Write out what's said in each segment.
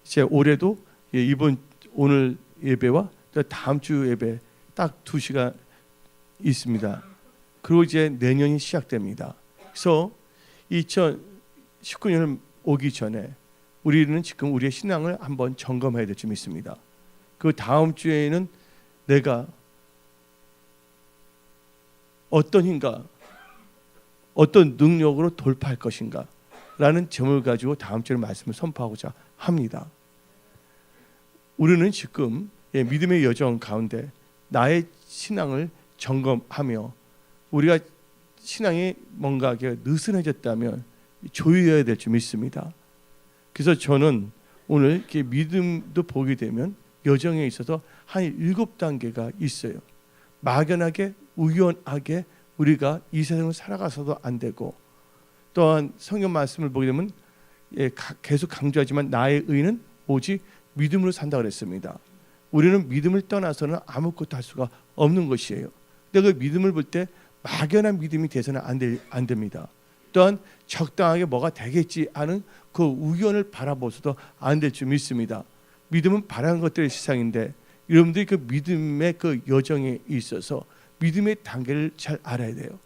이제 올해도 이번 오늘 예배와 다음 주 예배 딱 2시간 있습니다. 그리고 이제 내년이 시작됩니다. 그래서 2019년 오기 전에 우리는 지금 우리의 신앙을 한번 점검해야 될 점이 있습니다. 그 다음 주에는 내가 어떤 힘과 어떤 능력으로 돌파할 것인가 라는 점을 가지고 다음 주에 말씀을 선포하고자 합니다. 우리는 지금 믿음의 여정 가운데 나의 신앙을 점검하며 우리가 신앙이 뭔가 느슨해졌다면 조여야 될 점이 있습니다. 그래서 저는 오늘 이렇게 믿음도 보게 되면 여정에 있어서 한 7단계가 있어요. 막연하게 우연하게 우리가 이 세상을 살아가서도 안 되고, 또한 성경 말씀을 보게 되면 계속 강조하지만 나의 의는 오직 믿음으로 산다 그랬습니다. 우리는 믿음을 떠나서는 아무것도 할 수가 없는 것이에요. 근데 그 믿음을 볼 때 막연한 믿음이 돼서는 안 됩니다. 또한 적당하게 뭐가 되겠지 하는 그 우연을 바라보서도 안 될 줄 믿습니다. 믿음은 바라는 것들의 세상인데 여러분들이 그 믿음의 그 여정에 있어서 믿음의 단계를 잘 알아야 돼요.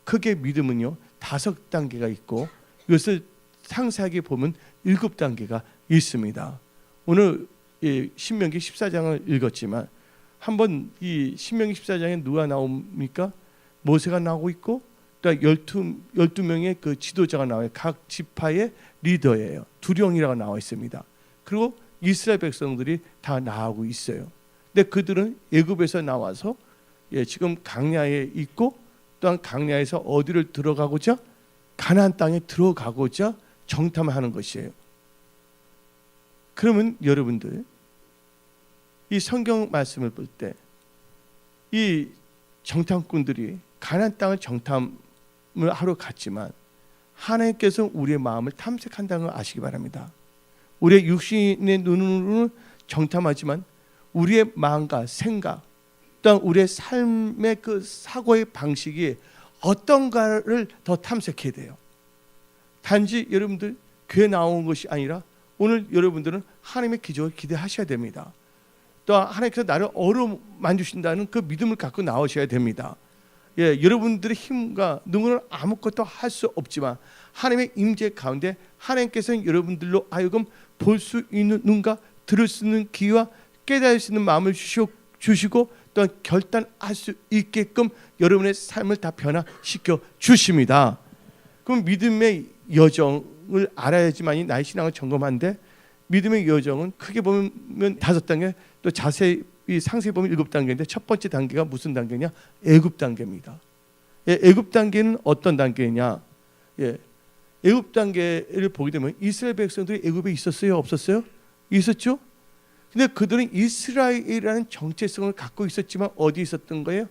크게 믿음은요 5단계가 있고 이것을 상세하게 보면 7단계가 있습니다. 오늘 신명기 14장을 읽었지만 한번 이 신명기 14장에 누가 나옵니까? 모세가 나오고 있고 또 12명의 그 지도자가 나와요. 각 지파의 리더예요. 두령이라고 나와 있습니다. 그리고 이스라엘 백성들이 다 나오고 있어요. 근데 그들은 애굽에서 나와서 지금 강야에 있고 또한 강야에서 어디를 들어가고자 가나안 땅에 들어가고자 정탐하는 것이에요. 그러면 여러분들 이 성경 말씀을 볼 때 이 정탐꾼들이 가나안 땅을 정탐을 하러 갔지만 하나님께서 우리의 마음을 탐색한다는 걸 아시기 바랍니다. 우리의 육신의 눈으로는 정탐하지만 우리의 마음과 생각 또한 우리의 삶의 그 사고의 방식이 어떤가를 더 탐색해야 돼요. 단지 여러분들 교회 나온 것이 아니라 오늘 여러분들은 하나님의 기적을 기대하셔야 됩니다. 또 하나님께서 나를 어루만지신다는 그 믿음을 갖고 나오셔야 됩니다. 여러분들의 힘과 능력은 아무것도 할 수 없지만 하나님의 임재 가운데 하나님께서는 여러분들로 하여금 볼 수 있는 눈과 들을 수 있는 귀와 깨달을 수 있는 마음을 주시고 또한 결단할 수 있게끔 여러분의 삶을 다 변화시켜 주십니다. 그럼 믿음의 여정을 알아야지만이 나의 신앙을 점검하는데 믿음의 여정은 크게 보면 5단계 또 자세히 상세히 보면 7단계인데 첫 번째 단계가 무슨 단계냐? 애굽 단계입니다. 애굽 단계는 어떤 단계냐? 애굽 단계를 보게 되면 이스라엘 백성들이 애굽에 있었어요? 없었어요? 있었죠? 근데 그들은 이스라엘이라는 정체성을 갖고 있었지만 어디 있었던 거예요?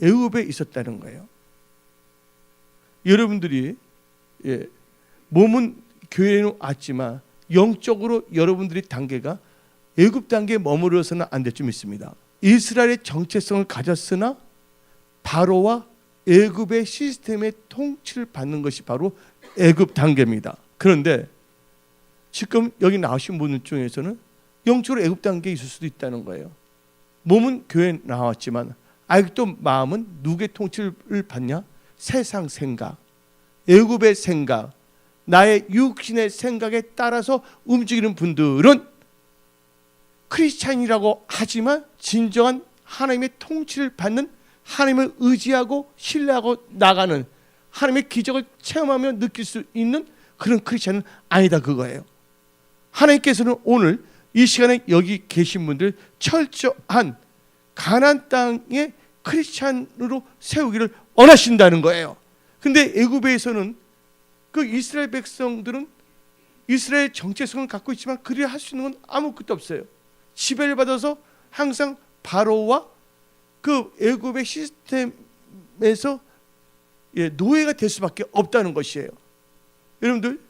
애굽에 있었다는 거예요. 여러분들이 몸은 교회에 왔지만 영적으로 여러분들의 단계가 애굽 단계에 머무르서는 안 될 줄 믿습니다. 이스라엘의 정체성을 가졌으나 바로와 애굽의 시스템의 통치를 받는 것이 바로 애굽 단계입니다. 그런데 지금 여기 나오신 분들 중에서는 영적으로 애굽 단계에 있을 수도 있다는 거예요. 몸은 교회에 나왔지만 아직도 마음은 누구의 통치를 받냐? 세상 생각, 애굽의 생각, 나의 육신의 생각에 따라서 움직이는 분들은 크리스찬이라고 하지만 진정한 하나님의 통치를 받는, 하나님을 의지하고 신뢰하고 나가는, 하나님의 기적을 체험하며 느낄 수 있는 그런 크리스찬은 아니다 그거예요. 하나님께서는 오늘 이 시간에 여기 계신 분들 철저한 가나안 땅의 크리스찬으로 세우기를 원하신다는 거예요. 근데 애굽에서는 그 이스라엘 백성들은 이스라엘 정체성을 갖고 있지만 그리 할 수 있는 건 아무것도 없어요. 지배를 받아서 항상 바로와 그 애굽의 시스템에서 노예가 될 수밖에 없다는 것이에요. 여러분들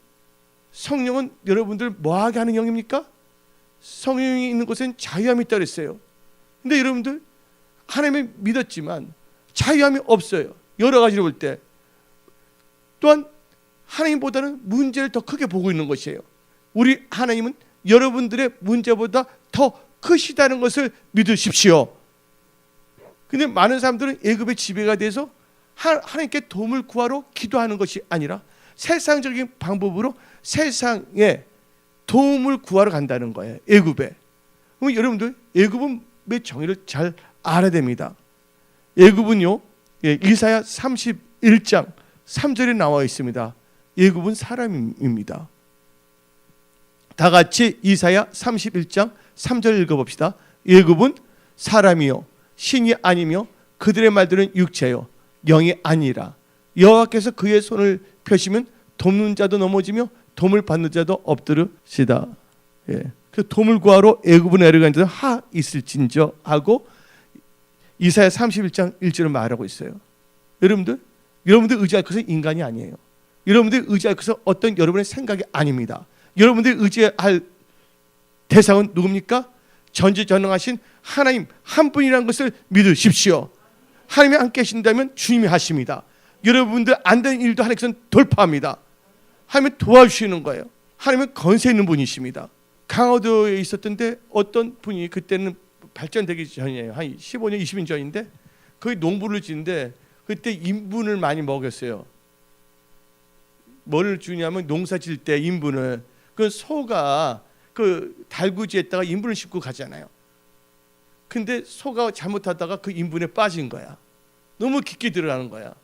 성령은 여러분들 뭐하게 하는 영입니까? 성령이 있는 곳엔 자유함이 있다고 했어요. 근데 여러분들 하나님을 믿었지만 자유함이 없어요. 여러 가지로 볼 때. 또한 하나님보다는 문제를 더 크게 보고 있는 것이에요. 우리 하나님은 여러분들의 문제보다 더 크시다는 것을 믿으십시오. 근데 많은 사람들은 애굽의 지배가 돼서 하나님께 도움을 구하러 기도하는 것이 아니라 세상적인 방법으로 세상에 도움을 구하러 간다는 거예요. 애굽에. 그럼 여러분들 애굽은 정의를 잘 알아야 됩니다. 애굽은요, 이사야 31장 3절에 나와 있습니다. 애굽은 사람입니다. 다 같이 이사야 31장 3절 읽어봅시다. 애굽은 사람이요 신이 아니며 그들의 말들은 육체요 영이 아니라 여호와께서 그의 손을 펴시면 돕는 자도 넘어지며 도움을 받는 자도 엎드르시다. 그 도움을 구하러 애굽은 내려간 자도 하 있을진저 하고 이사야 31장 1절을 말하고 있어요. 여러분들 의지할 것은 인간이 아니에요. 여러분들 의지할 것은 어떤 여러분의 생각이 아닙니다. 여러분들이 의지할 대상은 누굽니까? 전지전능하신 하나님 한 분이라는 것을 믿으십시오. 하나님이 함께 하신다면 주님이 하십니다. 여러분들 안 되는 일도 하나님께서는 돌파합니다. 하나님이 도와주시는 거예요. 하나님은 건세 있는 분이십니다. 강화도에 있었던데 어떤 분이 그때는 발전되기 전이에요. 한 15년 20년 전인데 거기 농부를 짓는데 그때 인분을 많이 먹였어요. 뭘 주냐면 농사 질 때 인분을, 그 소가 그 달구지에다가 인분을 싣고 가잖아요. 근데 소가 잘못하다가 그 인분에 빠진 거야. 너무 깊게 들어가는 거야.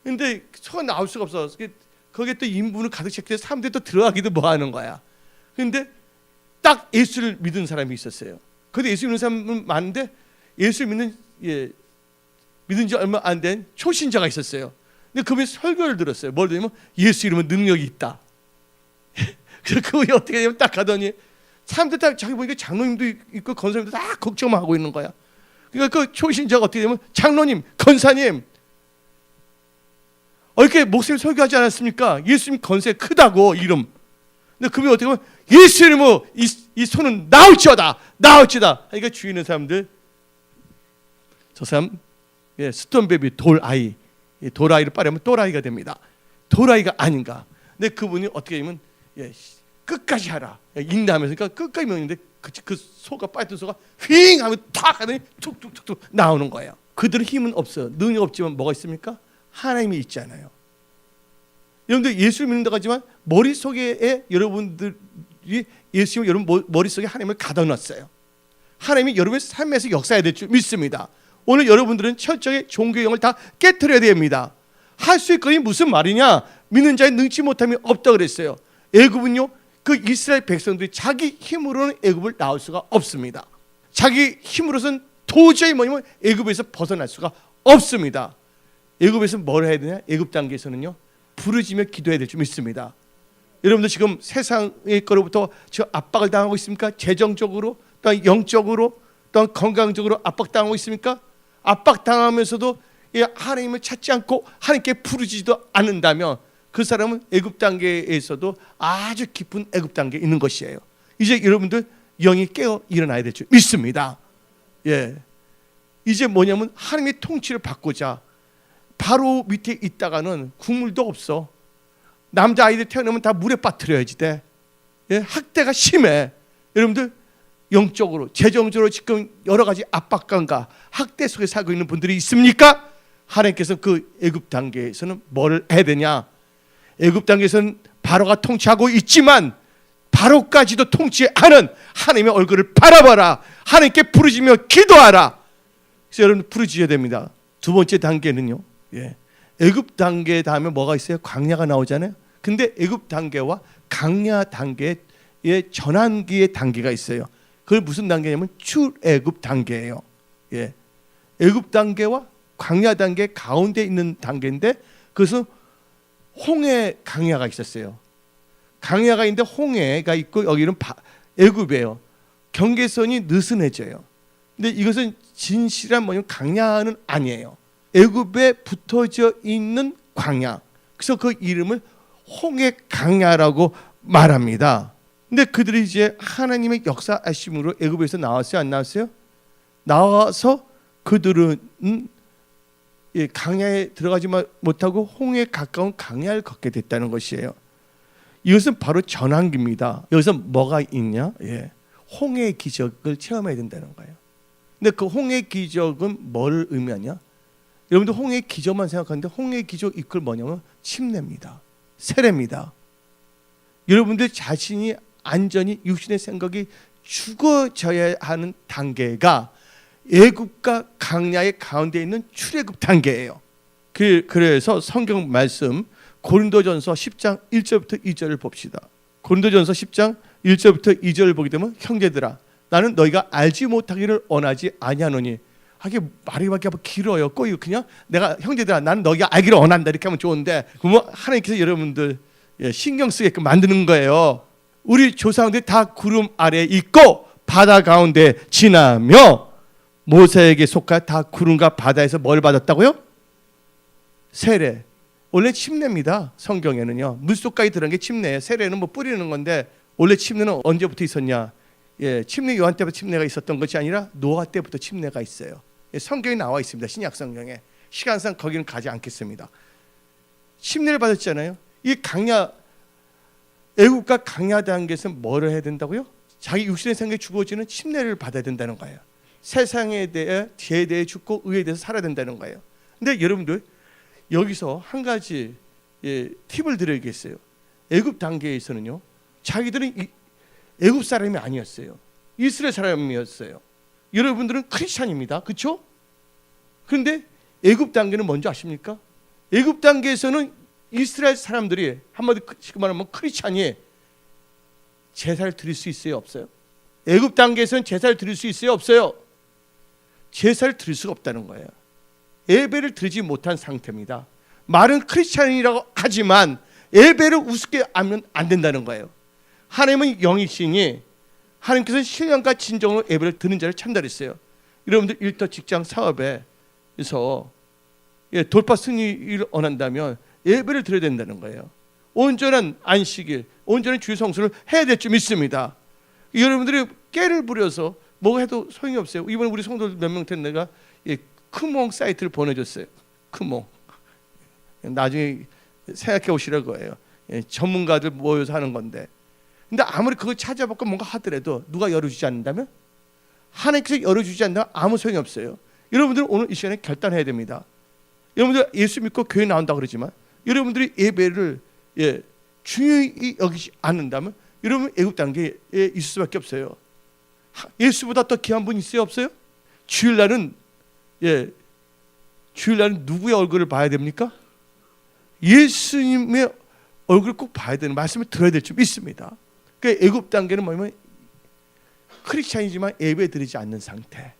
근데 소가 나올 수가 없어. 거기에 또 인분을 가득 채워서 사람들이 또 들어가기도 뭐 하는 거야. 근데 딱 예수를 믿은 사람이 있었어요. 근데 예수 믿는 사람은 많은데 예수 믿는 믿은 지 얼마 안 된 초신자가 있었어요. 근데 그분이 설교를 들었어요. 뭘 들으면 예수 이름은 능력이 있다. 그래서 그분이 어떻게 되냐면 딱 가더니 사람들 다 자기 보니까 장로님도 있고 건사님도 다 걱정하고 있는 거야. 그러니까 그 초신자가 어떻게 되냐면 장로님, 건사님, 이렇게 목사님 설교하지 않았습니까? 예수님 건세 크다고 이름. 근데 그분이 어떻게 보면 예수 이름으로 이 손은 나올지어다, 나올지다. 그러니까 주위 있는 사람들, 저 사람 스톤베비 돌아이, 돌아이를 빠르면 또라이가 됩니다. 도라이가 아닌가. 근데 그분이 어떻게 하면 끝까지 하라. 인내하면서 그러니까 끝까지 먹는데 그 소가 빠졌던 소가 휘잉 하면 탁 하더니 툭툭툭툭 나오는 거예요. 그들은 힘은 없어요. 능력 없지만 뭐가 있습니까? 하나님이 있잖아요. 여러분들 예수를 믿는다고 하지만 머릿속에 여러분들이 예수님이 여러분 머릿속에 하나님을 가둬놨어요. 하나님이 여러분의 삶에서 역사해야 될 줄 믿습니다. 오늘 여러분들은 철저히 종교의 영을 다 깨트려야 됩니다. 할 수 있거니 무슨 말이냐? 믿는 자의 능치 못함이 없다 그랬어요. 애굽은요, 그 이스라엘 백성들이 자기 힘으로는 애굽을 나올 수가 없습니다. 자기 힘으로서는 도저히 뭐냐면 애굽에서 벗어날 수가 없습니다. 애굽에서 뭘 해야 되냐? 애굽 단계에서는요, 부르짖며 기도해야 될 줄 믿습니다. 여러분들 지금 세상의 거로부터 저 압박을 당하고 있습니까? 재정적으로, 또한 영적으로, 또한 건강적으로 압박당하고 있습니까? 압박당하면서도 하나님을 찾지 않고 하나님께 부르짖지도 않는다면 그 사람은 애굽 단계에서도 아주 깊은 애굽 단계에 있는 것이에요. 이제 여러분들 영이 깨어 일어나야 될 줄 믿습니다. 이제 뭐냐면 하나님의 통치를 받고자 바로 밑에 있다가는 국물도 없어. 남자 아이들 태어나면 다 물에 빠뜨려야지 돼. 학대가 심해. 여러분들 영적으로, 재정적으로 지금 여러 가지 압박감과 학대 속에 살고 있는 분들이 있습니까? 하나님께서 그 애굽 단계에서는 뭘 해야 되냐? 애굽 단계에서는 바로가 통치하고 있지만 바로까지도 통치하는 하나님의 얼굴을 바라봐라. 하나님께 부르짖며 기도하라. 그래서 여러분 부르짖어야 됩니다. 두 번째 단계는요, 애굽 단계 다음에 뭐가 있어요? 광야가 나오잖아요. 근데 애굽 단계와 광야 단계의 전환기의 단계가 있어요. 그걸 무슨 단계냐면 출애굽 단계예요. 애굽 단계와 광야 단계 가운데 있는 단계인데 그것은 홍해 강야가 있었어요. 강야가 있는데 홍해가 있고 여기는 애굽이에요. 경계선이 느슨해져요. 근데 이것은 진실한 뭐냐면 강야는 아니에요. 애굽에 붙어져 있는 광야. 그래서 그 이름을 홍해 강야라고 말합니다. 근데 그들이 이제 하나님의 역사하심으로 애굽에서 나왔어요, 안 나왔어요? 나와서 그들은 강야에 들어가지 못하고 홍해에 가까운 강야를 걷게 됐다는 것이에요. 이것은 바로 전환기입니다. 여기서 뭐가 있냐? 홍해의 기적을 체험해야 된다는 거예요. 근데 그 홍해의 기적은 뭘 의미하냐? 여러분들 홍해의 기적만 생각하는데 홍해의 기적 이끌 뭐냐면 침례입니다. 세례입니다. 여러분들 자신이 안전히 육신의 생각이 죽어져야 하는 단계가 애굽과 강야의 가운데 있는 출애굽 단계예요. 그래서 성경 말씀 고린도전서 10장 1절부터 2절을 봅시다. 고린도전서 10장 1절부터 2절을 보게 되면 형제들아 나는 너희가 알지 못하기를 원하지 아니하노니 하게 말이 밖에 길어요. 꼬이고 그냥 내가 형제들아 나는 너희가 알기를 원한다 이렇게 하면 좋은데 그러면 하나님께서 여러분들 신경 쓰게끔 만드는 거예요. 우리 조상들이 다 구름 아래에 있고 바다 가운데 지나며 모세에게 속하여 다 구름과 바다에서 뭘 받았다고요? 세례. 원래 침례입니다. 성경에는요. 물속까지 들어간 게 침례예요. 세례는 뭐 뿌리는 건데 원래 침례는 언제부터 있었냐? 침례 요한 때부터 침례가 있었던 것이 아니라 노아 때부터 침례가 있어요. 성경에 나와 있습니다. 신약 성경에. 시간상 거기는 가지 않겠습니다. 침례를 받았잖아요. 이 강야 애국과 강야 단계에서 뭐를 해야 된다고요? 자기 육신의 생각이 죽어지는 침례를 받아야 된다는 거예요. 세상에 대해 죄에 대해 죽고 의에 대해서 살아야 된다는 거예요. 근데 여러분들 여기서 한 가지 팁을 드려야겠어요. 애굽 단계에서는요. 자기들은 애굽 사람이 아니었어요. 이스라엘 사람이었어요. 여러분들은 크리스찬입니다. 그렇죠? 그런데 애굽 단계는 뭔지 아십니까? 애굽 단계에서는 이스라엘 사람들이 한마디로 말하면 크리스찬이 제사를 드릴 수 있어요? 없어요? 애굽 단계에서는 제사를 드릴 수 있어요? 없어요? 제사를 드릴 수가 없다는 거예요. 예배를 드리지 못한 상태입니다. 말은 크리스찬이라고 하지만 예배를 우습게 하면 안 된다는 거예요. 하나님은 영이시니 하나님께서는 신령과 진정으로 예배를 드는 자를 찬달했어요. 여러분들 일터 직장 사업에서 돌파 승리를 원한다면 예배를 드려야 된다는 거예요. 온전한 안식일, 온전한 주일 성수를 해야 될 줄 믿습니다. 여러분들이 깨를 부려서 뭐 해도 소용이 없어요. 이번에 우리 성도들 몇 명 텐데 내가 크몽 사이트를 보내줬어요. 크몽. 나중에 생각해 오시라고 해요. 전문가들 모여서 하는 건데. 근데 아무리 그걸 찾아보고 뭔가 하더라도 누가 열어주지 않는다면? 하나님께서 열어주지 않는다면 아무 소용이 없어요. 여러분들은 오늘 이 시간에 결단해야 됩니다. 여러분들 예수 믿고 교회 나온다 그러지만 여러분들이 예배를 중요히 여기지 않는다면 여러분 애굽 단계에 있을 수밖에 없어요. 예수보다 더 귀한 분 있어요? 없어요? 주일날은 주일날은 누구의 얼굴을 봐야 됩니까? 예수님의 얼굴을 꼭 봐야 되는 말씀을 들어야 될 줄 믿습니다. 그러니까 애굽 단계는 뭐냐면 크리스찬이지만 예배 드리지 않는 상태.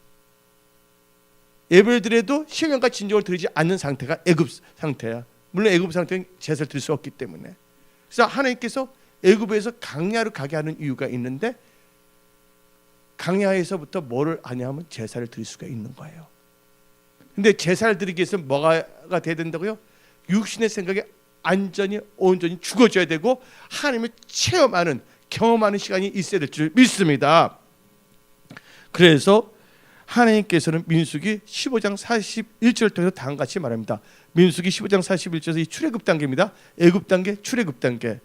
예배를 드려도 신령과 진정을 드리지 않는 상태가 애굽 상태야. 물론 애굽 상태는 제사를 드릴 수 없기 때문에. 그래서 하나님께서 애굽에서 강야로 가게 하는 이유가 있는데 강야에서부터 뭐를 하냐면 제사를 드릴 수가 있는 거예요. 근데 제사를 드리기 위해서 뭐가 돼야 된다고요? 육신의 생각에 안전히 온전히 죽어져야 되고 하나님을 체험하는 경험하는 시간이 있어야 될 줄 믿습니다. 그래서 하나님께서는 민수기 15장 41절을 통해서 다음과 같이 말합니다. 민수기 15장 41절에서 이 출애굽 단계입니다. 애굽 단계, 출애굽 단계.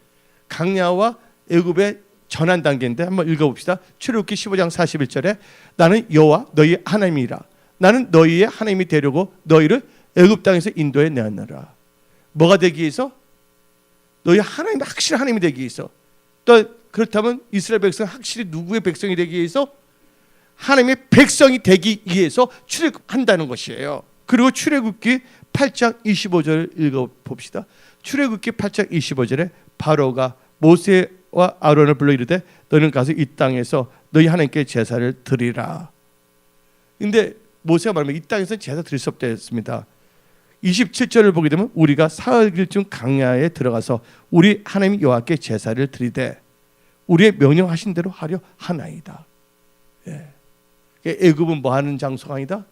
강야와 애굽의 전환 단계인데 한번 읽어봅시다. 출애굽기 15장 41절에 나는 여호와 너희 하나님이라. 나는 너희의 하나님이 되려고 너희를 애굽 땅에서 인도해 내었노라. 뭐가 되기 위해서? 너희 하나님이 확실히 하나님이 되기 위해서. 또 그렇다면 이스라엘 백성 확실히 누구의 백성이 되기 위해서? 하나님의 백성이 되기 위해서 출애굽한다는 것이에요. 그리고 출애굽기 8장 25절을 읽어봅시다. 출애굽기 8장 25절에 바로가 모세와 아론을 불러 이르되 너희는 가서 이 땅에서 너희 하나님께 제사를 드리라. 근데 모세가 말하면 이 땅에서는 제사 드릴 수 없다 했습니다. 27절을 보게 되면 우리가 사흘쯤 강야에 들어가서 우리 하나님 여호와께 제사를 드리되 우리의 명령하신 대로 하려 하나이다. 애굽은 뭐 하는 장소가 아니다?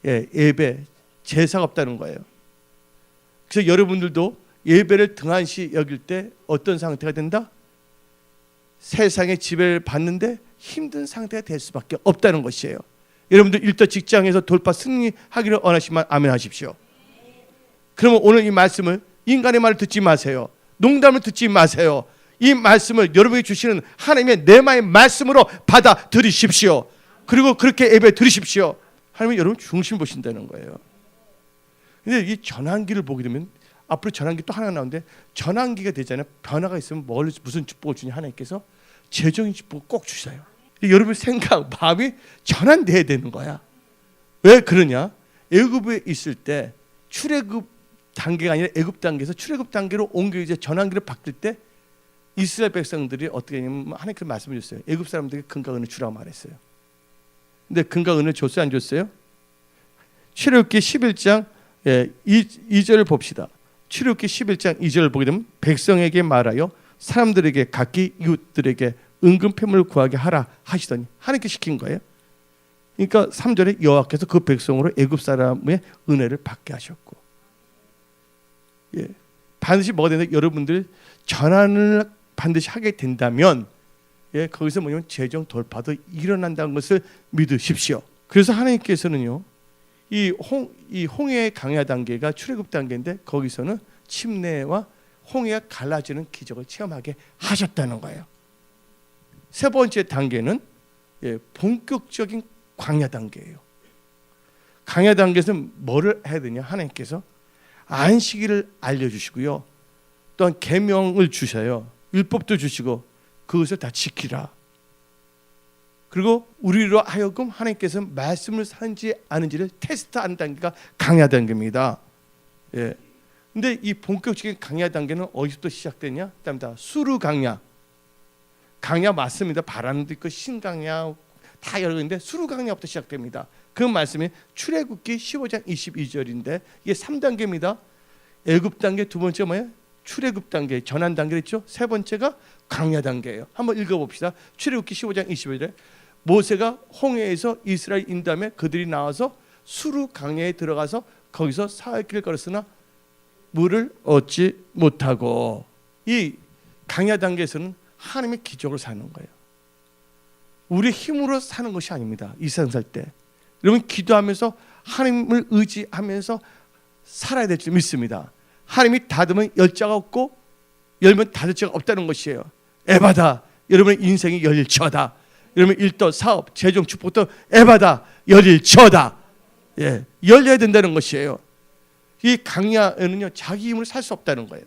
예배, 제사가 없다는 거예요. 그래서 여러분들도 예배를 등한시 여길 때 어떤 상태가 된다? 세상의 지배를 받는데 힘든 상태가 될 수밖에 없다는 것이에요. 여러분들 일터 직장에서 돌파 승리하기를 원하시면 아멘 하십시오. 그러면 오늘 이 말씀을 인간의 말을 듣지 마세요. 농담을 듣지 마세요. 이 말씀을 여러분이 주시는 하나님의 내마의 말씀으로 받아들이십시오. 그리고 그렇게 예배 드리십시오. 하나님은 여러분 중심 보신다는 거예요. 근데 이 전환기를 보게 되면 앞으로 전환기 또 하나 나오는데, 전환기가 되잖아요. 변화가 있으면 무슨 축복을 주냐, 하나님께서 재정의 축복을 꼭 주셔요. 여러분 생각, 마음이 전환돼야 되는 거야. 왜 그러냐? 애굽에 있을 때 출애굽 단계가 아니라 애굽 단계에서 출애굽 단계로 옮겨 이제 전환기를 바뀔 때 이스라엘 백성들이 어떻게 했냐면 하나님께서 말씀해 줬어요. 애굽 사람들에게 금과 은을 주라고 말했어요. 근데 금과 은을 줬어요, 안 줬어요? 출애굽기 11장 2절을 봅시다. 출애굽기 11장 2절을 보게 되면 백성에게 말하여 사람들에게 각기 이웃들에게 은금패물을 구하게 하라 하시더니, 하나님께 시킨 거예요. 그러니까 3절에 여호와께서 그 백성으로 애굽 사람의 은혜를 받게 하셨고, 반드시 뭐가 되는데, 여러분들 전환을 반드시 하게 된다면 거기서 뭐냐면 재정 돌파도 일어난다는 것을 믿으십시오. 그래서 하나님께서는요, 이 홍해의 강야 단계가 출애굽 단계인데 거기서는 침례와 홍해가 갈라지는 기적을 체험하게 하셨다는 거예요. 세 번째 단계는 본격적인 광야 단계예요. 광야 단계에서는 뭐를 해야 되냐? 하나님께서 안식일을 알려주시고요, 또한 계명을 주셔요. 율법도 주시고 그것을 다 지키라. 그리고 우리로 하여금 하나님께서 말씀을 사는지 아는지를 테스트하는 단계가 강야 단계입니다. 근데 이 본격적인 강야 단계는 어디서부터 시작되냐? 수르 강야. 강야 맞습니다. 바라는도 있고 신강야 다 여러 개인데 수르 강야부터 시작됩니다. 그 말씀이 출애굽기 15장 22절인데 이게 3단계입니다. 애굽 단계, 두 번째 뭐예요? 출애굽 단계, 전환 단계랬죠. 세 번째가 강야 단계예요. 한번 읽어봅시다. 출애굽기 15장 22절에 모세가 홍해에서 이스라엘 인도함에 그들이 나와서 수르 강야에 들어가서 거기서 사흘 길을 걸었으나 물을 얻지 못하고, 이 강야 단계에서는 하나님의 기적을 사는 거예요. 우리 힘으로 사는 것이 아닙니다. 이 세상 살 때 여러분 기도하면서 하나님을 의지하면서 살아야 될 줄 믿습니다. 하나님이 닫으면 열 자가 없고 열면 닫을 자가 없다는 것이에요. 에바다, 여러분의 인생이 열릴처다. 여러분 일도 사업 재정 축복도 에바다, 열릴처다. 열려야 된다는 것이에요. 이 강야에는요 자기 힘으로 살 수 없다는 거예요.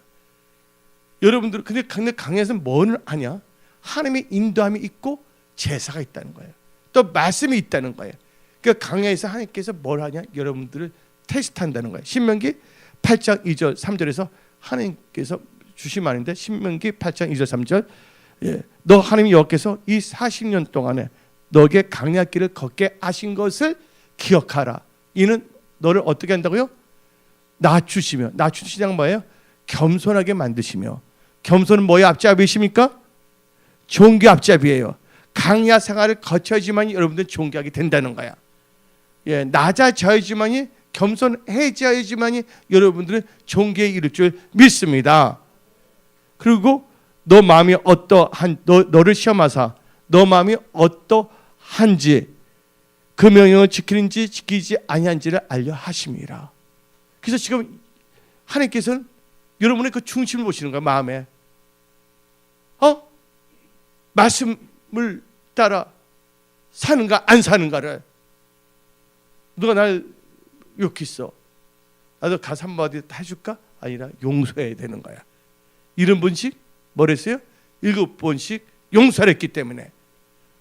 여러분들 근데 강야에서는 뭘 하냐? 하나님의 인도함이 있고 제사가 있다는 거예요. 또 말씀이 있다는 거예요. 그러니까 강야에서 하나님께서 뭘 하냐? 여러분들을 테스트한다는 거예요. 신명기 8장 2절 3절에서 하나님께서 주신 말인데, 신명기 8장 2절 3절 너 하나님 여호와께서 이 40년 동안에 너에게 강야길을 걷게 하신 것을 기억하라. 이는 너를 어떻게 한다고요? 낮추시며, 낮추시장 뭐예요? 겸손하게 만드시며. 겸손은 뭐의 앞잡이십니까? 종교 앞잡이에요. 강야 생활을 거쳐야지만 여러분들 존귀하게 된다는 거야. 낮아져야지만이, 겸손해져야지만이 여러분들은 존귀에 이를 줄 믿습니다. 그리고 너 마음이 어떠한 너를 시험하사 너 마음이 어떠한지 그 명령을 지키는지 지키지 아니한지를 알려 하심이라. 그래서 지금 하나님께서는 여러분의 그 중심을 보시는 거야. 마음에 말씀을 따라 사는가 안 사는가를. 누가 날 욕했어, 나도 가서 한마디 해줄까? 아니라 용서해야 되는 거야. 70번씩 뭐랬어요? 7번씩 용서를 했기 때문에.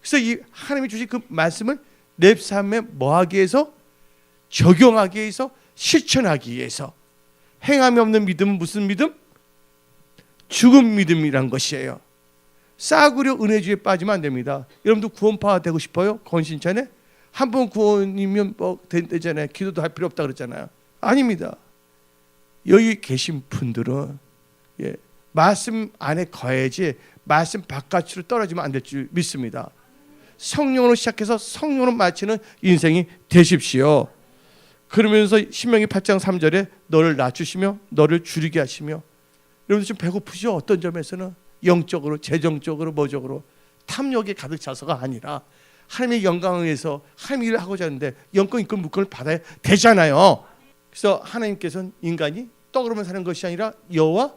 그래서 이 하나님이 주신 그 말씀을 내 삶에 뭐하기 위해서? 적용하기 위해서, 실천하기 위해서. 행함이 없는 믿음은 무슨 믿음? 죽은 믿음이란 것이에요. 싸구려 은혜주의에 빠지면 안 됩니다. 여러분도 구원파 되고 싶어요? 건신찬에? 한 번 구원이면 뭐 되잖아요. 기도도 할 필요 없다 그랬잖아요. 아닙니다. 여기 계신 분들은 말씀 안에 거해야지 말씀 바깥으로 떨어지면 안 될 줄 믿습니다. 성령으로 시작해서 성령으로 마치는 인생이 되십시오. 그러면서 신명기 8장 3절에 너를 낮추시며 너를 줄이게 하시며. 여러분들 좀 배고프죠? 어떤 점에서는 영적으로, 재정적으로, 뭐적으로 탐욕에 가득 차서가 아니라 하나님의 영광을 위해서 하나님의 일을 하고자 하는데 영권, 인권, 물권을 받아야 되잖아요. 그래서 하나님께서는 인간이 떡으로만 사는 것이 아니라 여호와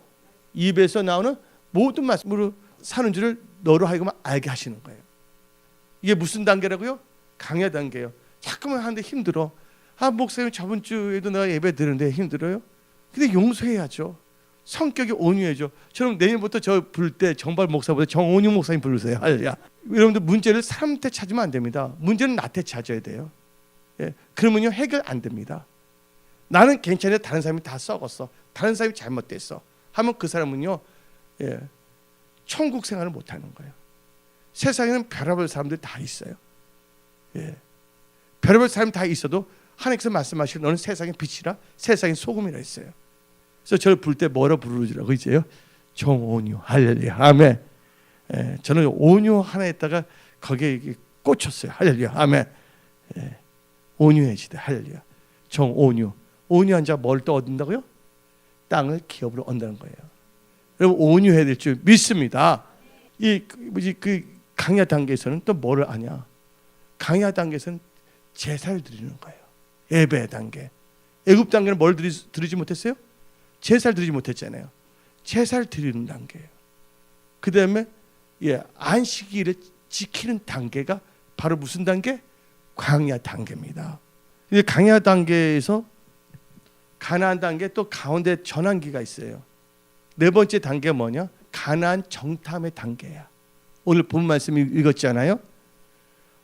입에서 나오는 모든 말씀으로 사는 줄을 너로 하여금 알게 하시는 거예요. 이게 무슨 단계라고요? 강야 단계예요. 자꾸만 하는데 힘들어. 목사님 저번 주에도 내가 예배 드렸는데 힘들어요. 근데 용서해야죠. 성격이 온유해져. 저는 내년부터 저 부를 때 정발 목사보다 정온유 목사님 부르세요. 할렐루야. 여러분들 문제를 사람한테 찾으면 안 됩니다. 문제는 나한테 찾아야 돼요. 예. 그러면요 해결 안 됩니다. 나는 괜찮은데 다른 사람이 다 썩었어. 다른 사람이 잘못됐어. 하면 그 사람은요 천국 생활을 못하는 거예요. 세상에는 별의별 사람들이 다 있어요. 예. 별의별 사람이 다 있어도 하나님께서 말씀하시고 너는 세상의 빛이라 세상의 소금이라 했어요. 그래서 저를 부를 때 뭐라 부르더라고 이제요? 정온유. 할렐루야. 아멘. 예. 저는 온유 하나에다가 거기에 꽂혔어요. 할렐루야. 아멘. 예. 온유해지다. 할렐루야. 정온유. 온유한 자 뭘 또 얻는다고요? 땅을 기업으로 얻는다는 거예요. 여러분 온유해야 될 줄 믿습니다. 그 강야 단계에서는 또 뭐를 아냐? 강야 단계에서는 제사를 드리는 거예요. 예배 단계. 애굽 단계는 뭘 드리지 못했어요? 제사를 드리지 못했잖아요. 제사를 드리는 단계예요. 그 다음에 안식일을 지키는 단계가 바로 무슨 단계? 광야 단계입니다. 이제 광야 단계에서 가나안 단계 또 가운데 전환기가 있어요. 네 번째 단계가 뭐냐? 가나안 정탐의 단계야. 오늘 본 말씀 읽었잖아요.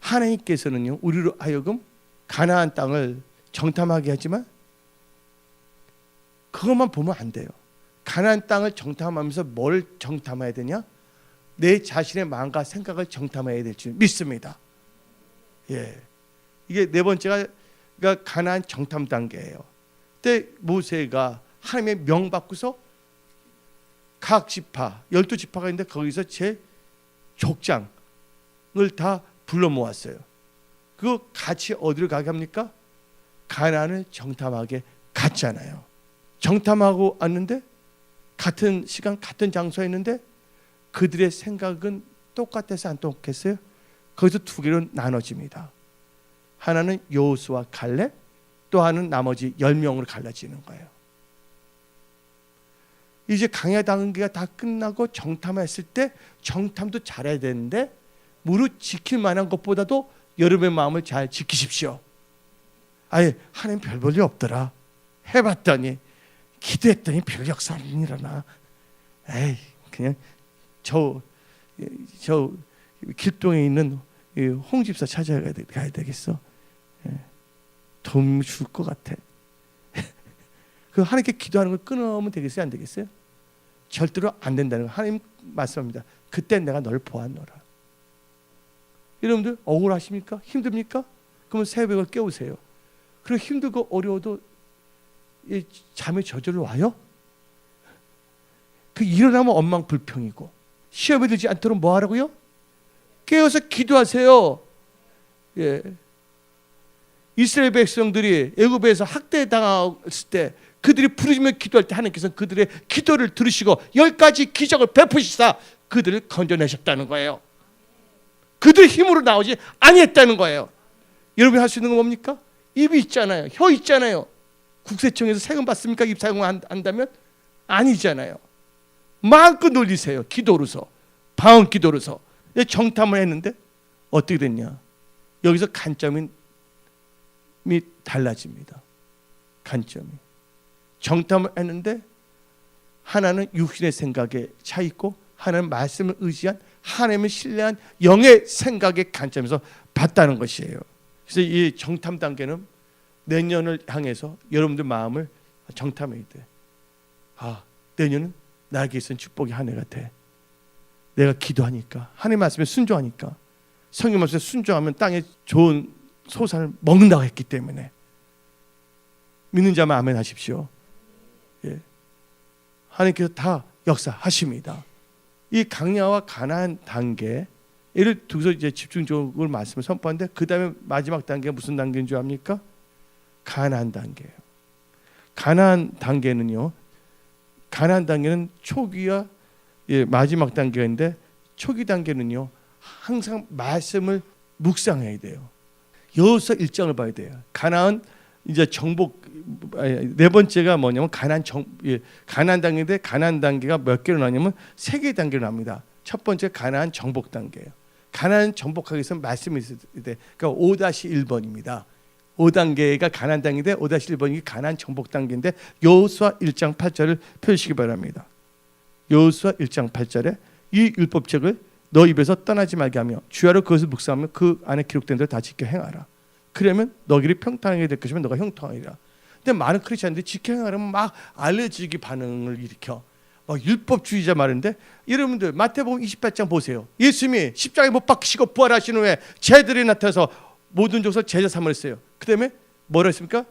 하나님께서는요 우리로 하여금 가나안 땅을 정탐하게 하지만 그것만 보면 안 돼요. 가나안 땅을 정탐하면서 뭘 정탐해야 되냐? 내 자신의 마음과 생각을 정탐해야 될 줄 믿습니다. 예, 이게 네 번째가 가나안 정탐 단계예요. 그때 모세가 하나님의 명 받고서 각 지파 12지파가 있는데 거기서 제 족장을 다 불러 모았어요. 그거 같이 어디로 가게 합니까? 가나안을 정탐하게 갔잖아요. 정탐하고 왔는데 같은 시간 같은 장소에 있는데 그들의 생각은 똑같아서 안 똑같겠어요? 거기서 두 개로 나눠집니다. 하나는 여호수아 갈렙, 또 하나는 나머지 10명으로 갈라지는 거예요. 이제 강야 단계가 다 끝나고 정탐했을 때 정탐도 잘해야 되는데 무릇 지킬 만한 것보다도 여러분의 마음을 잘 지키십시오. 아예 하나님 별 볼 일 없더라. 해봤더니 기도했더니 별 역사 안 일어나. 에이 그냥 저 길동에 있는 홍 집사 찾아가야 되겠어. 도움 줄 것 같아. 그 하나님께 기도하는 걸 끊으면 되겠어요? 안 되겠어요? 절대로 안 된다는 거 하나님 말씀합니다. 그때 내가 널 보았노라. 여러분들 억울하십니까? 힘듭니까? 그러면 새벽을 깨우세요. 그리고 힘들고 어려워도 잠이 저절로 와요? 그 일어나면 엉망불평이고 시험에 들지 않도록 뭐 하라고요? 깨어서 기도하세요. 예. 이스라엘 백성들이 애굽에서 학대당했을 때 그들이 부르짖며 기도할 때 하나님께서는 그들의 기도를 들으시고 10가지 기적을 베푸시사 그들을 건져내셨다는 거예요. 그들의 힘으로 나오지 아니했다는 거예요. 여러분이 할 수 있는 건 뭡니까? 입이 있잖아요. 혀 있잖아요. 국세청에서 세금 받습니까? 입 사용한다면? 아니잖아요. 마음껏 놀리세요. 기도로서 방언 기도로서 정탐을 했는데 어떻게 됐냐? 여기서 관점이 달라집니다. 관점이 정탐을 했는데 하나는 육신의 생각에 차 있고 하나는 말씀을 의지한 하나님을 신뢰한 영의 생각의 관점에서 봤다는 것이에요. 그래서 이 정탐 단계는 내년을 향해서 여러분들 마음을 정탐해야 돼. 내년은 나에게 있은 축복의 한 해가 돼. 내가 기도하니까 하나님 말씀에 순종하니까 성경 말씀에 순종하면 땅에 좋은 소산을 먹는다고 했기 때문에 믿는 자만 아멘 하십시오. 예. 하나님께서 다 역사하십니다. 이 강야와 가나안 단계 예를 두고서 이제 집중적으로 말씀을 선포하는데 그 다음에 마지막 단계가 무슨 단계인 줄 압니까? 가나안 단계예요. 가나안 단계는요. 가나안 단계는 초기와 마지막 단계가 있는데 초기 단계는요. 항상 말씀을 묵상해야 돼요. 여호수아 1장을 봐야 돼요. 가나안 이제 정복 네 번째가 뭐냐면 가나안 단계인데 가나안 단계가 몇 개로 나냐면 3개 단계로 납니다. 첫 번째 가나안 정복 단계예요. 가나안 정복하기 위해서 말씀이 있어야 돼. 그러니까 5-1번입니다. 5단계가 가나안 단계인데 5-1번이 가나안 정복 단계인데 여호수아 1장 8절을 펴주시기 바랍니다. 여호수아 1장 8절에 이 율법책을 너 입에서 떠나지 말게 하며 주야로 그것을 묵상하며 그 안에 기록된 대로 다 지켜 행하라. 그러면 너희들이 평탄하게 될 것이면 너가 형통하리라. 근데 많은 크리스천들이 지켜 행하려면 막 알레르기 반응을 일으켜. 막 율법주의자 말인데 여러분들 마태복음 28장 보세요. 예수님이 십자가에 못 박히시고 부활하신 후에 제들이 나타나서 모든 족속 제자 삼으랬어요. 그 다음에 뭐라 했습니까?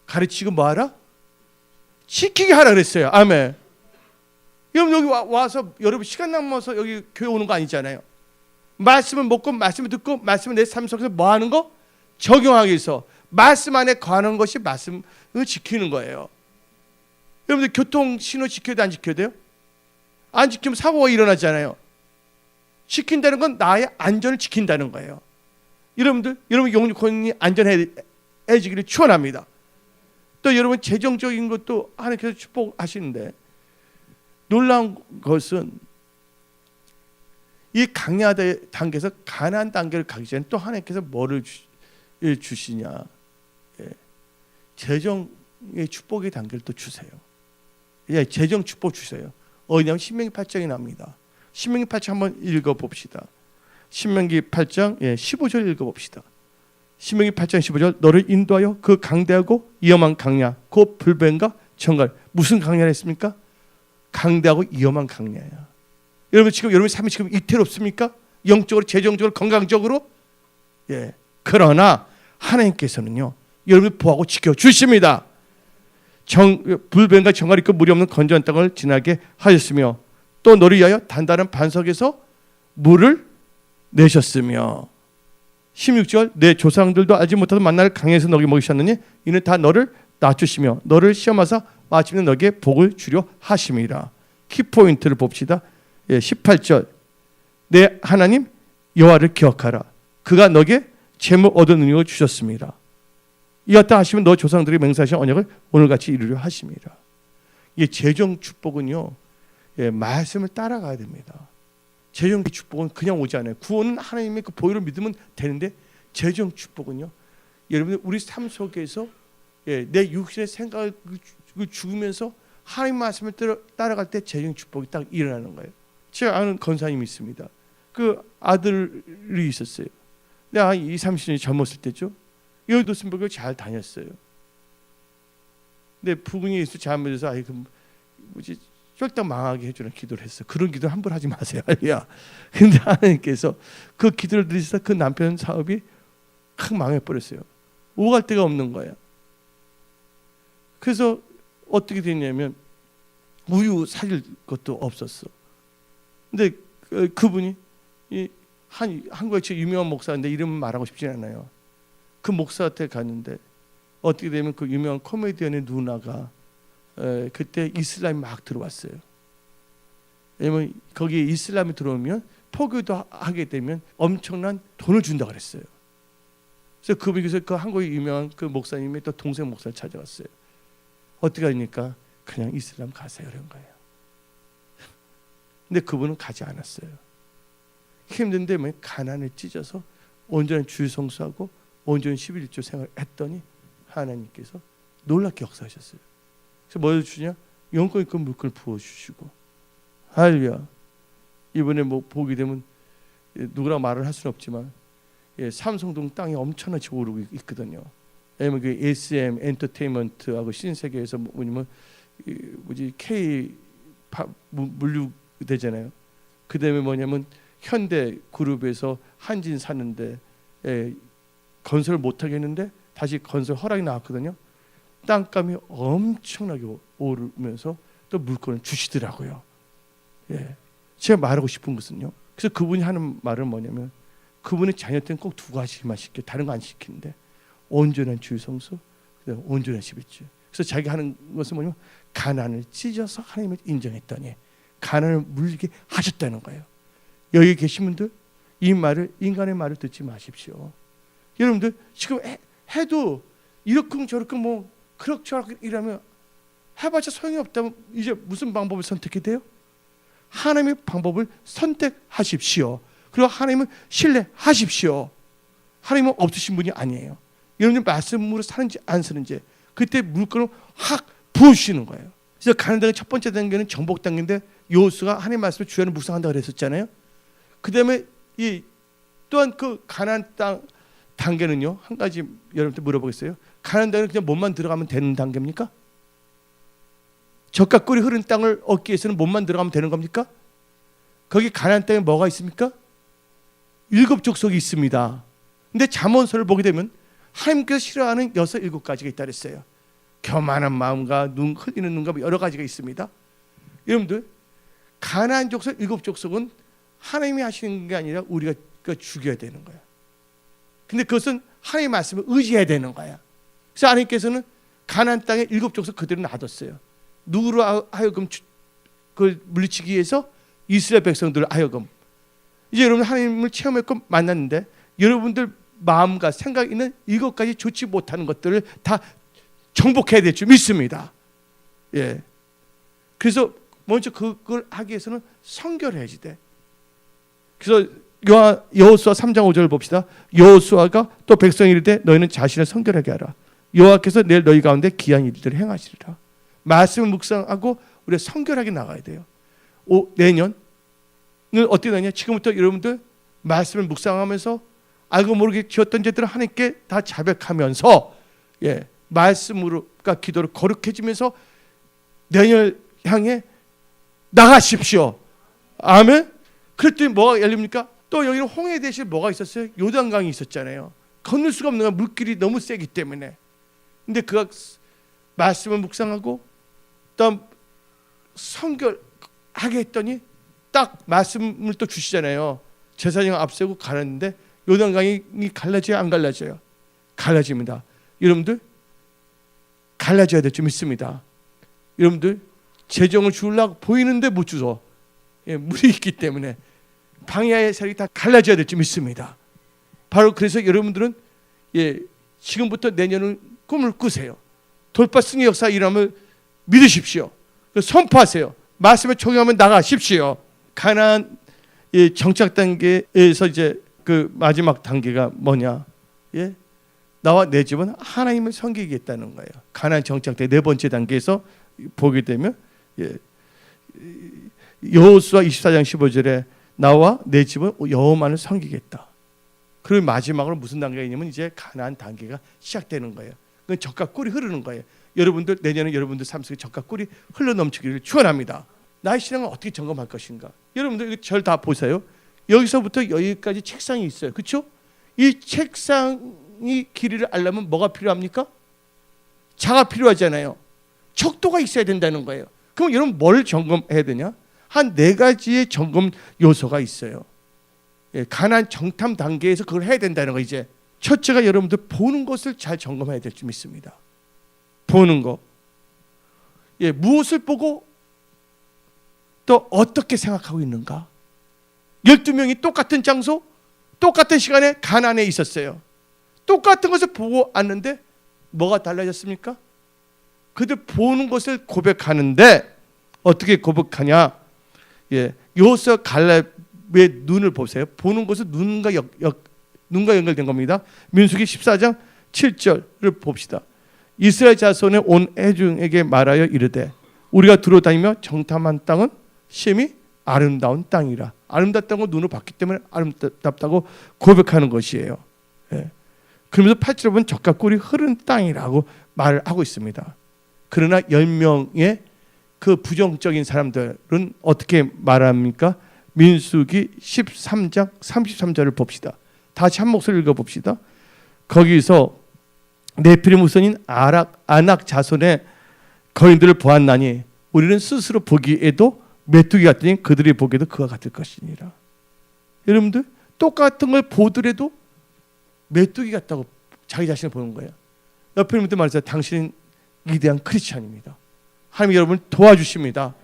가르치고 뭐하라? 지키게 하라 그랬어요. 아멘. 여러분 여기 와서 여러분 시간 남아서 여기 교회 오는 거 아니잖아요. 말씀을 먹고 말씀을 듣고 말씀을 내 삶 속에서 뭐 하는 거? 적용하기 위해서 말씀 안에 관한 것이 말씀을 지키는 거예요. 여러분들 교통 신호 지켜야 돼, 안 지켜야 돼요? 안 지키면 사고가 일어나잖아요. 지킨다는 건 나의 안전을 지킨다는 거예요. 여러분 영육혼이 안전해지기를 축원합니다. 또 여러분 재정적인 것도 하나님께서 축복하시는데 놀라운 것은 이 강야 단계에서 가나안 단계를 가기 전에 또 하나님께서 뭐를 주시냐? 재정의 축복의 단계를 또 주세요. 재정 축복 주세요. 어디냐면 신명기 8장이 납니다. 신명기 8장 한번 읽어봅시다. 신명기 8장 15절 읽어봅시다. 신명기 8장 15절 너를 인도하여 그 강대하고 위험한 강야 곧 불변과 정갈. 무슨 강야를 했습니까? 강대하고 위험한 강야야. 여러분 지금 여러분 삶이 지금 이태롭습니까? 영적으로, 재정적으로, 건강적으로. 그러나 하나님께서는요 여러분을 보호하고 지켜주십니다. 불변과 정갈이 있고 물이 없는 건조한 땅을 지나게 하셨으며 또 너를 위하여 단단한 반석에서 물을 내셨으며 16절 내 조상들도 알지 못하던 만나를 강에서 너에게 먹이셨느니 이는 다 너를 낮추시며 너를 시험하사 마침내 너에게 복을 주려 하심이라. 키포인트를 봅시다. 18절 내 하나님 여호와를 기억하라. 그가 너에게 재물 얻은 능력을 주셨습니다. 이었다 하시면 너 조상들이 맹세하신 언약을 오늘같이 이루려 하심이라. 이 재정 축복은요 말씀을 따라가야 됩니다. 재정 축복은 그냥 오지 않아요. 구원은 하나님의 그 보혈을 믿으면 되는데 재정 축복은요 여러분들 우리 삶 속에서 내 육신의 생각을 죽으면서 하나님 말씀을 따라갈 때 재정 축복이 딱 일어나는 거예요. 제가 아는 권사님이 있습니다. 그 아들이 있었어요. 내가 20-30년이 젊었을 때죠. 여도순복을 잘 다녔어요. 근데 부근이 예수 잘 믿어서 뭐지 쫄딱 망하게 해주는 기도를 했어. 그런 기도 함부로 하지 마세요. 야, 근데 하나님께서 그 기도를 들으셔서 그 남편 사업이 확 망해버렸어요. 오갈 데가 없는 거야. 그래서 어떻게 됐냐면 우유 사줄 것도 없었어. 근데 그분이 한국의 제일 유명한 목사인데 이름 말하고 싶지 않아요. 그 목사한테 갔는데 어떻게 되면 그 유명한 코미디언의 누나가 그때 이슬람이 막 들어왔어요. 왜냐면 거기에 이슬람이 들어오면 포교도 하게 되면 엄청난 돈을 준다고 그랬어요. 그래서 그분께서 그 한국의 유명한 그 목사님의 또 동생 목사를 찾아왔어요. 어떻게 하니까 그냥 이슬람 가세요 그런 거예요. 근데 그분은 가지 않았어요. 힘든데 가난을 찢어서 온전한 주일 성수하고 온전한 11조 생활했더니 하나님께서 놀랍게 역사하셨어요. 그래서 뭐 주냐? 영권 있고 물건을 부어주시고 할렐루야. 이번에 뭐 보게 되면 누구랑 말을 할 수는 없지만 삼성동 땅이 엄청나게 오르고 있거든요. 왜냐면 그 SM 엔터테인먼트하고 신세계에서 뭐냐면 뭐지 K 물류 되잖아요. 그다음에 뭐냐면 현대 그룹에서 한진 사는데 건설을 못 하겠는데 다시 건설 허락이 나왔거든요. 땅값이 엄청나게 오르면서 또 물건을 주시더라고요. 제가 말하고 싶은 것은요. 그래서 그분이 하는 말은 뭐냐면 그분의 자녀 때는 꼭 두 가지만 시켜 다른 거 안 시키는데 온전한 주일 성수, 온전한 11조. 그래서 자기가 하는 것은 뭐냐면 가난을 찢어서 하나님을 인정했더니 가난을 물리게 하셨다는 거예요. 여기 계신 분들 이 말을 인간의 말을 듣지 마십시오. 여러분들 지금 해도 이렇게 저렇게 뭐 그럭저럭 이러면 해봤자 소용이 없다면 이제 무슨 방법을 선택해야 돼요? 하나님의 방법을 선택하십시오. 그리고 하나님을 신뢰하십시오. 하나님은 없으신 분이 아니에요. 여러분들 말씀으로 사는지 안 사는지 그때 물건을 확 부으시는 거예요. 그래서 가나안 땅의 첫 번째 단계는 정복 단계인데 여호수아가 하나님의 말씀을 주야는 묵상한다고 그랬었잖아요. 그 다음에 이 또한 그 가나안 땅 단계는요, 한 가지 여러분들 물어보겠어요. 가나안 땅은 그냥 몸만 들어가면 되는 단계입니까? 젖과 꿀이 흐르는 땅을 얻기 위해서는 몸만 들어가면 되는 겁니까? 거기 가나안 땅에 뭐가 있습니까? 7 족속이 있습니다. 근데 잠언서를 보게 되면 하나님께서 싫어하는 6, 7가지가 있다 그랬어요. 교만한 마음과 눈 흘리는 눈과 여러 가지가 있습니다. 여러분들 가나안 족속 7 족속은 하나님이 하시는 게 아니라 우리가 죽여야 되는 거야. 근데 그것은 하나님의 말씀을 의지해야 되는 거야. 그래서 하나님께서는 가나안 땅에 7 족속 그대로 놔뒀어요. 누구로 하여금 그걸 물리치기 위해서 이스라엘 백성들을 하여금. 이제 여러분 하나님을 체험했고 만났는데 여러분들 마음과 생각 있는 이것까지 좋지 못하는 것들을 다 정복해야 될 줄 믿습니다. 예. 그래서 먼저 그걸 하기 위해서는 성결해야지 돼. 그래서 여호수아 3장 5절을 봅시다. 여호수아가 또 백성이 이르되 너희는 자신을 성결하게 하라. 여호와께서 내일 너희 가운데 귀한 일들을 행하시리라. 말씀을 묵상하고 우리가 성결하게 나가야 돼요. 내년은 어떻게 되냐? 지금부터 여러분들 말씀을 묵상하면서 알고 모르게 지었던 죄들을 하나님께 다 자백하면서 말씀으로 기도로 거룩해지면서 내년을 향해 나가십시오. 아멘. 그랬더니 뭐가 열립니까? 또 여기는 홍해 대신 뭐가 있었어요? 요단강이 있었잖아요. 건널 수가 없는 거야. 물길이 너무 세기 때문에. 근데 그가 말씀을 묵상하고 또 성결하게 했더니 딱 말씀을 또 주시잖아요. 제사장 앞세우고 가는데 요단강이 갈라져요? 안 갈라져요? 갈라집니다. 여러분들 갈라져야 될 줄 믿습니다. 여러분들 재정을 주려고 보이는데 못 주서 물이 있기 때문에 방야의 살이 다 갈라져야 될 줄 믿습니다. 바로 그래서 여러분들은 지금부터 내년은 꿈을 꾸세요. 돌파 승리 역사 일함을 믿으십시오. 선포하세요. 말씀에 적용하면 나가십시오. 가나안 정착 단계에서 이제 그 마지막 단계가 뭐냐? 나와 내 집은 하나님을 섬기겠다는 거예요. 가나안 정착 때 4번째 단계에서 보게 되면 여호수아 24장 15절에 나와 내 집은 여호와만을 섬기겠다. 그리고 마지막으로 무슨 단계가 있냐면 이제 가나안 단계가 시작되는 거예요. 그건 젖과 꿀이 흐르는 거예요. 여러분들 내년에 여러분들 삶 속에 젖과 꿀이 흘러 넘치기를 축원합니다. 나의 신앙을 어떻게 점검할 것인가? 여러분들 절 다 보세요. 여기서부터 여기까지 책상이 있어요. 그렇죠? 이 책상이 길이를 알려면 뭐가 필요합니까? 자가 필요하잖아요. 척도가 있어야 된다는 거예요. 그럼 여러분 뭘 점검해야 되냐? 한 4가지의 점검 요소가 있어요. 가나안 정탐 단계에서 그걸 해야 된다는 거. 이제 첫째가 여러분들 보는 것을 잘 점검해야 될 줄 믿습니다. 보는 거. 무엇을 보고 또 어떻게 생각하고 있는가? 12명이 똑같은 장소, 똑같은 시간에 가나안에 있었어요. 똑같은 것을 보고 왔는데 뭐가 달라졌습니까? 그들 보는 것을 고백하는데 어떻게 고백하냐? 여호수아 갈렙의 눈을 보세요. 보는 것은 눈과 연결된 겁니다. 민수기 14장 7절을 봅시다. 이스라엘 자손의 온 회중에게 말하여 이르되 우리가 들어다니며 정탐한 땅은 심히 아름다운 땅이라. 아름답다고 눈을 봤기 때문에 아름답다고 고백하는 것이에요. 그러면서 8절에 보면 젖과 꿀이 흐르는 땅이라고 말을 하고 있습니다. 그러나 10명의 그 부정적인 사람들은 어떻게 말합니까? 민수기 13장 33절을 봅시다. 다시 한 목소리 읽어봅시다. 거기서 네피림 후손인 아낙 자손의 거인들을 보았나니 우리는 스스로 보기에도 메뚜기 같으니 그들이 보기에도 그와 같을 것이니라. 여러분들 똑같은 걸 보더라도 메뚜기 같다고 자기 자신을 보는 거예요. 옆에 있는 분들 말했어요. 당신은 위대한 크리스찬입니다. 하나님 여러분 도와주십니다.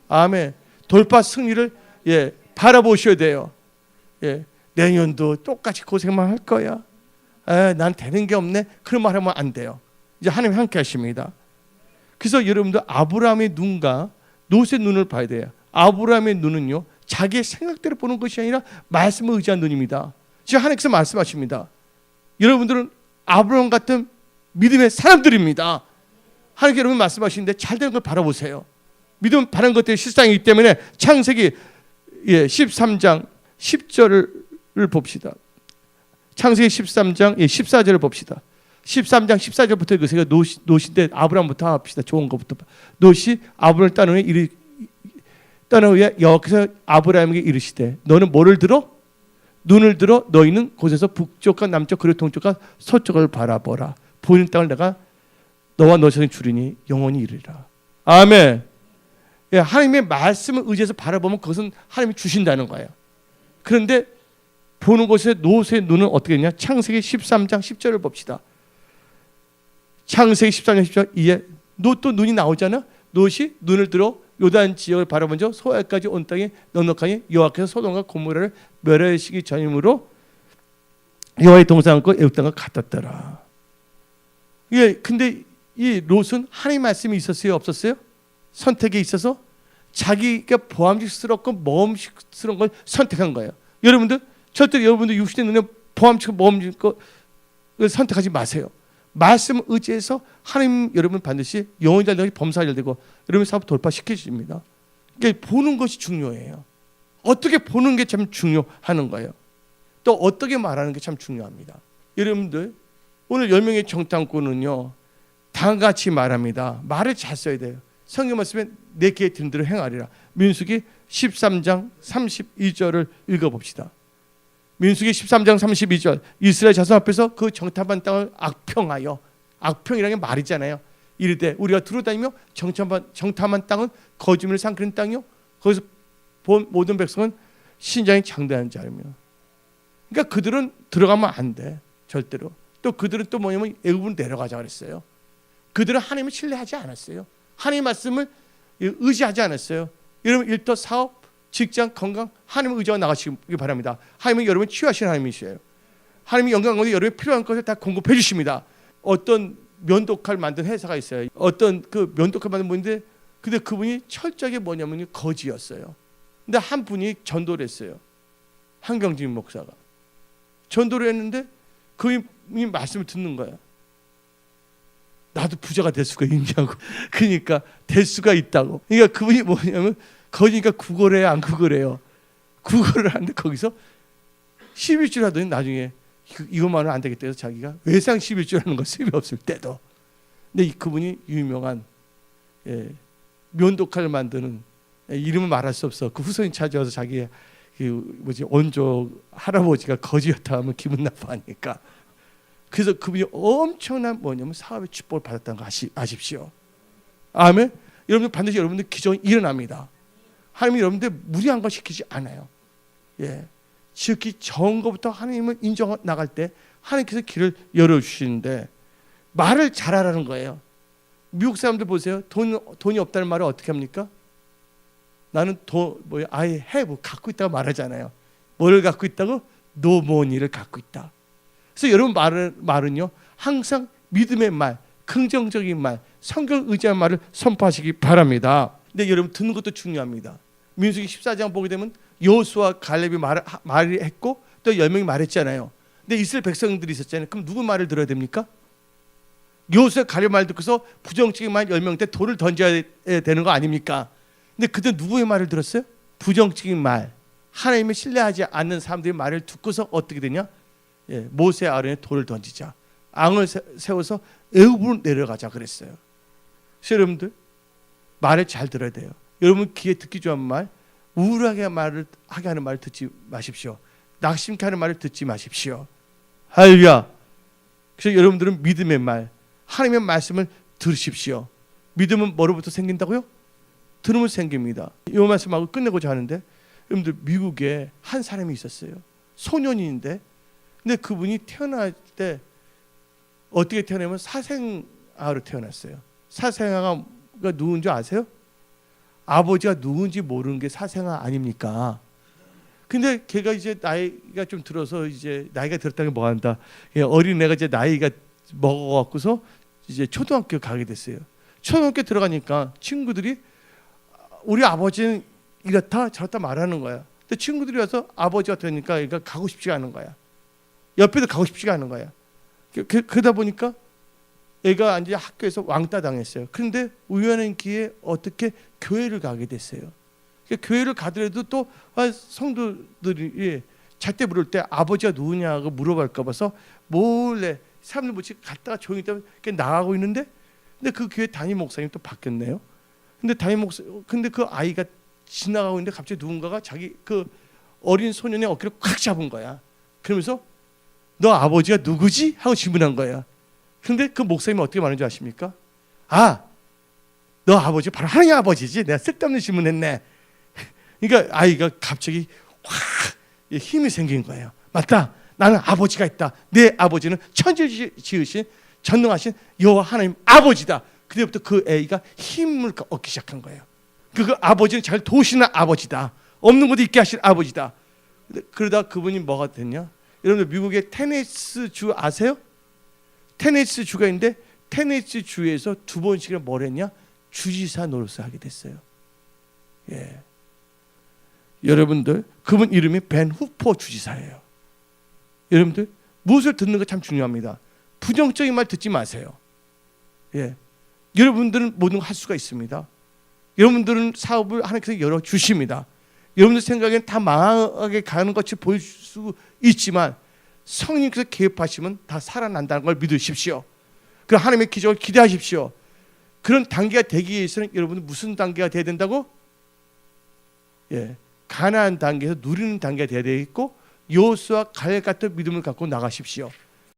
아멘. 돌파 승리를 바라보셔야 돼요. 내년도 똑같이 고생만 할 거야. 난 되는 게 없네. 그런 말 하면 안 돼요. 이제 하나님 함께 하십니다. 그래서 여러분들 아브라함의 눈과 롯의 눈을 봐야 돼요. 아브라함의 눈은요, 자기의 생각대로 보는 것이 아니라 말씀을 의지한 눈입니다. 지금 하나님께서 말씀하십니다. 여러분들은 아브라함 같은 믿음의 사람들입니다. 하나님께 여러분 말씀하시는데 잘되는 걸 바라보세요. 믿음 바른 것들이 실상이기 때문에 창세기 13장 10절을 봅시다. 창세기 13장 14절을 봅시다. 13장 14절부터 읽으세요. 노시인데 아브라함부터 합시다. 좋은 것부터. 노시 아브라함을 떠난 후에 여기서 아브라함에게 이르시되 너는 뭐를 들어? 눈을 들어 너희는 곳에서 북쪽과 남쪽 그리고 동쪽과 서쪽을 바라보라. 보이는 땅을 내가 너와 너 자손이 주리니 영원히 이르리라. 아멘. 예, 하나님의 말씀을 의지해서 바라보면 그것은 하나님이 주신다는 거예요. 그런데 보는 곳에 롯의 눈은 어떻게 되냐? 창세기 13장 10절을 봅시다. 창세기 13장 10절 이에 롯도 눈이 나오잖아. 롯이 눈을 들어 요단 지역을 바라보며 소알까지 온 땅에 넉넉하니 여호와께서 소돔과 고모라를 멸하시기 전이므로 여호와의 동상과 애국 땅과 같았더라. 예, 근데 이 롯은 하나님 말씀이 있었어요, 없었어요? 선택에 있어서 자기가 보암직스럽고 모험직스러운 걸 선택한 거예요. 여러분들 절대 여러분들 육신의 눈에 보암직스럽고 모험직스러운 걸 선택하지 마세요. 말씀 의지해서 하나님 여러분 반드시 영혼이 잘 되고 범사가 잘 되고 여러분 사업 돌파시켜줍니다. 그러니까 보는 것이 중요해요. 어떻게 보는 게 참 중요하는 거예요. 또 어떻게 말하는 게 참 중요합니다. 여러분들 오늘 10명의 정탐꾼은요 다음같이 말합니다. 말을 잘 써야 돼요. 성경 말씀에 내 귀에 들은 대로 행하리라. 민수기 13장 32절을 읽어봅시다. 민수기 13장 32절 이스라엘 자손 앞에서 그 정탐한 땅을 악평하여, 악평이라는 게 말이잖아요. 이르되 우리가 두루다니며 정탐한 땅은 거짓말을 삼키는 땅이요 거기서 본 모든 백성은 신장이 장대한 자이며. 그러니까 그들은 들어가면 안 돼 절대로. 또 그들은 또 뭐냐면 애굽으로 내려가자 그랬어요. 그들은 하나님을 신뢰하지 않았어요. 하나님의 말씀을 의지하지 않았어요. 여러분 일터 사업 직장, 건강, 하나님을 의지하고 나가시기 바랍니다. 하나님은 여러분 치유하시는 하나님이시에요. 하나님이 영광 가운데 여러분이 필요한 것을 다 공급해 주십니다. 어떤 면도칼 만든 회사가 있어요. 어떤 그 면도칼 만든 분인데 근데 그분이 철저하게 뭐냐면 거지였어요. 근데 한 분이 전도를 했어요. 한경진 목사가. 전도를 했는데 그분이 말씀을 듣는 거야. 나도 부자가 될 수가 있냐고. 그러니까 될 수가 있다고. 그러니까 그분이 뭐냐면 거기니까 구걸해요, 안 구걸해요? 구걸을 하는데 거기서 11줄 하더니 나중에 이것만은 안 되겠다 해서 자기가 외상 11줄 하는 거 수입이 없을 때도. 근데 그분이 유명한 면도칼을 만드는 이름을 말할 수 없어. 그 후손이 찾아와서 자기의 원조 할아버지가 거지였다 하면 기분 나빠하니까. 그래서 그분이 엄청난 뭐냐면 사업의 축복을 받았다는 거 아십시오. 아멘. 여러분들 반드시 여러분들 기적이 일어납니다. 하나님이 여러분들 무리한 거 시키지 않아요. 예, 지극히 적은 것부터 하나님을 인정 나갈 때 하나님께서 길을 열어주시는데 말을 잘하라는 거예요. 미국 사람들 보세요. 돈이 없다는 말을 어떻게 합니까? 나는 I have 갖고 있다고 말하잖아요. 뭘 갖고 있다고? no money를 갖고 있다. 그래서 여러분 말은요 항상 믿음의 말, 긍정적인 말, 성경 의지한 말을 선포하시기 바랍니다. 근데 여러분 듣는 것도 중요합니다. 민수기 14장 보게 되면 여호수아 갈렙이 말을 했고 또 10명이 말했잖아요. 근데 이스라엘 백성들이 있었잖아요. 그럼 누구 말을 들어야 됩니까? 여호수아 갈렙 말 듣고서 부정적인 말 10명 때 돌을 던져야 되는 거 아닙니까? 근데 그때 누구의 말을 들었어요? 부정적인 말, 하나님을 신뢰하지 않는 사람들의 말을 듣고서 어떻게 되냐? 모세 아론에 돌을 던지자, 앙을 세워서 애굽으로 내려가자 그랬어요. 그래서 여러분들 말을 잘 들어야 돼요. 여러분 귀에 듣기 좋은 말, 우울하게 하게 하는 말을 듣지 마십시오. 낙심케 하는 말을 듣지 마십시오. 할렐루야. 그래서 여러분들은 믿음의 말, 하나님의 말씀을 들으십시오. 믿음은 뭐로부터 생긴다고요? 들으면 생깁니다. 이 말씀하고 끝내고자 하는데, 여러분들 미국에 한 사람이 있었어요. 소년인데, 근데 그분이 태어날 때 어떻게 태어나면 사생아로 태어났어요. 사생아가 누군지 아세요? 아버지가 누군지 모르는 게 사생아 아닙니까? 근데 걔가 이제 나이가 좀 들어서 이제 나이가 들었다는 게 뭐 한다. 어린 애가 이제 나이가 먹어갖고서 이제 초등학교 가게 됐어요. 초등학교 들어가니까 친구들이 우리 아버지는 이렇다 저렇다 말하는 거야. 근데 친구들이 와서 아버지가 되니까 얘가 가고 싶지가 않은 거야. 옆에도 가고 싶지가 않은 거야. 그러다 보니까 애가 이제 학교에서 왕따 당했어요. 그런데 우연한 기회에 어떻게 교회를 가게 됐어요. 교회를 가더라도 또 성도들이 잣대 부를 때 아버지가 누구냐고 물어볼까 봐서 몰래 사람들 뭐지 갔다가 조용히 있다가 나가고 있는데, 근데 그 교회 담임 목사님 또 바뀌었네요. 근데 그 아이가 지나가고 있는데 갑자기 누군가가 자기 그 어린 소년의 어깨를 꽉 잡은 거야. 그러면서 너 아버지가 누구지? 하고 질문한 거야. 근데 그 목사님이 어떻게 말하는 줄 아십니까? 아, 너 아버지 바로 하나님 아버지지. 내가 쓸데없는 질문했네. 그러니까 아이가 갑자기 확 힘이 생긴 거예요. 맞다. 나는 아버지가 있다. 내 아버지는 천지를 지으신 전능하신 여호와 하나님 아버지다. 그때부터 그 애가 힘을 얻기 시작한 거예요. 그 아버지는 잘 도우시는 아버지다. 없는 것도 있게 하실 아버지다. 그러다 그분이 뭐가 됐냐? 여러분들 미국의 테네시 주 아세요? 테네시 주가 있는데 테네시 주에서 2번씩이나 뭘 했냐? 주지사 노릇을 하게 됐어요. 예. 여러분들 그분 이름이 벤 후퍼 주지사예요. 여러분들 무엇을 듣는 거 참 중요합니다. 부정적인 말 듣지 마세요. 예. 여러분들은 모든 거 할 수가 있습니다. 여러분들은 사업을 하나님께서 열어 주십니다. 여러분들 생각에는 다 망하게 가는 것이 보일 수 있지만 성령께서 개입하시면 다 살아난다는 걸 믿으십시오. 그 하나님의 기적을 기대하십시오. 그런 단계가 되기 위해서는 여러분은 무슨 단계가 돼야 된다고? 예, 가나안 단계에서 누리는 단계가 돼야 되겠고 여호수아 갈렙 같은 믿음을 갖고 나가십시오.